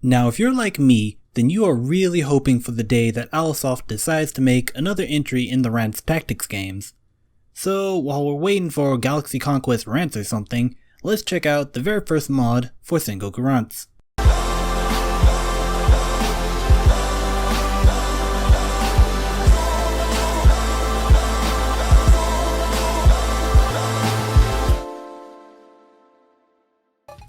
Now if you're like me, then you are really hoping for the day that Alicesoft decides to make another entry in the Rance Tactics games. So while we're waiting for Galaxy Conquer Rance or something, let's check out the very first mod for Sengoku Rance.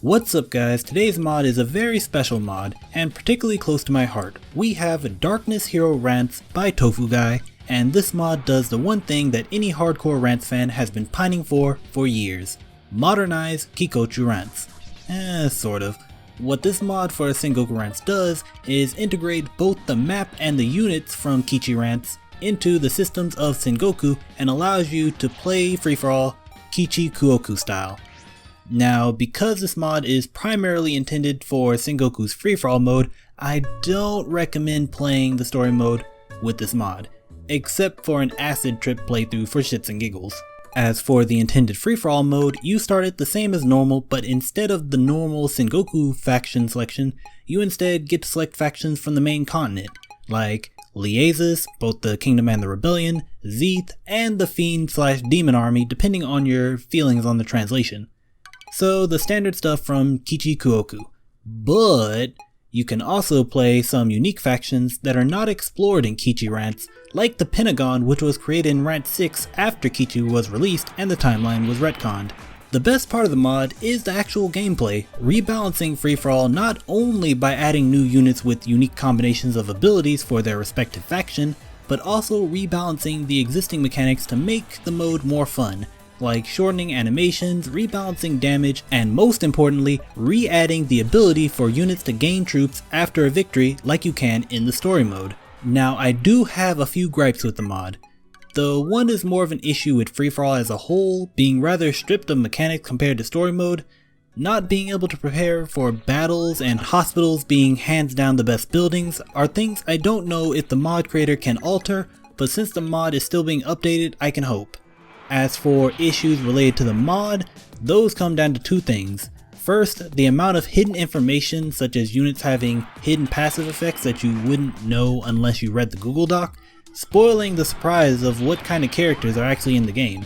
What's up guys, today's mod is a very special mod, and particularly close to my heart. We have Darkness Hero Rance by Toufu Guy, and this mod does the one thing that any hardcore Rance fan has been pining for years. Modernize Kikochu Rance. Sort of. What this mod for Sengoku Rance does is integrate both the map and the units from Kichi Rance into the systems of Sengoku and allows you to play free-for-all Kichi Kuoku style. Now, because this mod is primarily intended for Sengoku's free-for-all mode, I don't recommend playing the story mode with this mod, except for an acid trip playthrough for shits and giggles. As for the intended free-for-all mode, you start it the same as normal, but instead of the normal Sengoku faction selection, you instead get to select factions from the main continent, like Liasis, both the Kingdom and the Rebellion, Zeeth, and the Fiend/Demon Army, depending on your feelings on the translation. So the standard stuff from Kichi Kuoku, but you can also play some unique factions that are not explored in Kichi Rance, like the Pentagon, which was created in Rance 6 after Kichi was released and the timeline was retconned. The best part of the mod is the actual gameplay, rebalancing free-for-all not only by adding new units with unique combinations of abilities for their respective faction, but also rebalancing the existing mechanics to make the mode more fun, like shortening animations, rebalancing damage, and most importantly, re-adding the ability for units to gain troops after a victory like you can in the story mode. Now I do have a few gripes with the mod. The one is more of an issue with free-for-all as a whole, being rather stripped of mechanics compared to story mode, not being able to prepare for battles, and hospitals being hands down the best buildings are things I don't know if the mod creator can alter, but since the mod is still being updated, I can hope. As for issues related to the mod, those come down to two things. First, the amount of hidden information, such as units having hidden passive effects that you wouldn't know unless you read the Google Doc, spoiling the surprise of what kind of characters are actually in the game.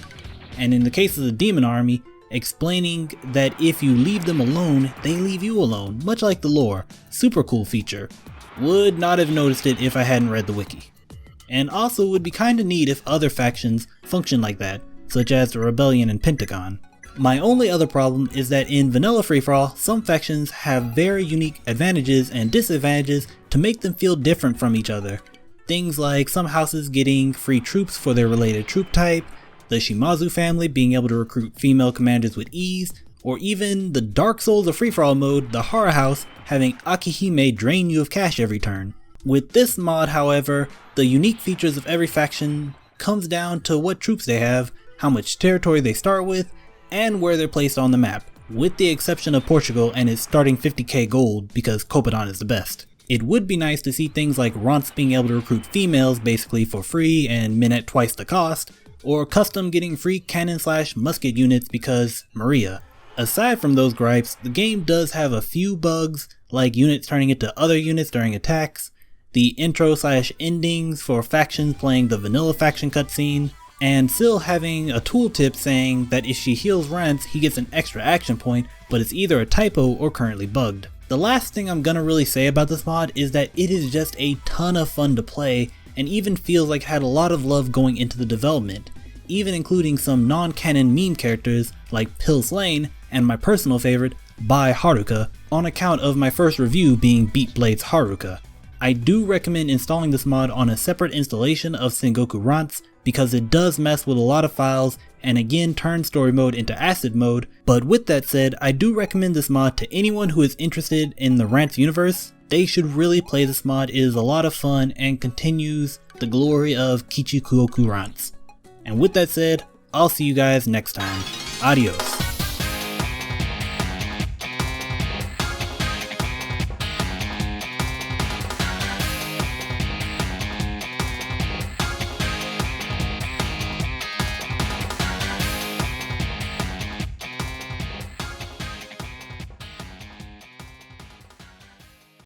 And in the case of the Demon Army, explaining that if you leave them alone, they leave you alone, much like the lore. Super cool feature. Would not have noticed it if I hadn't read the wiki. And also would be kinda neat if other factions function like that, such as the Rebellion and Pentagon. My only other problem is that in vanilla free-for-all, some factions have very unique advantages and disadvantages to make them feel different from each other. Things like some houses getting free troops for their related troop type, the Shimazu family being able to recruit female commanders with ease, or even the Dark Souls of free-for-all mode, the Hara House, having Akihime drain you of cash every turn. With this mod, however, the unique features of every faction comes down to what troops they have, how much territory they start with, and where they're placed on the map, with the exception of Portugal and its starting 50k gold because Copadon is the best. It would be nice to see things like Rance being able to recruit females basically for free and men at twice the cost, or Custom getting free cannon/musket units because Maria. Aside from those gripes, the game does have a few bugs, like units turning into other units during attacks, the intro/endings for factions playing the vanilla faction cutscene, and Syl having a tooltip saying that if she heals Rance, he gets an extra action point, but it's either a typo or currently bugged. The last thing I'm gonna really say about this mod is that it is just a ton of fun to play, and even feels like it had a lot of love going into the development, even including some non-canon meme characters like Pill's Lane, and my personal favorite, Bai Haruka, on account of my first review being Beat Blade's Haruka. I do recommend installing this mod on a separate installation of Sengoku Rance because it does mess with a lot of files and again turn story mode into acid mode, but with that said, I do recommend this mod to anyone who is interested in the Rance universe. They should really play this mod. It is a lot of fun and continues the glory of Kichi Kuoku Rance. And with that said, I'll see you guys next time. Adios.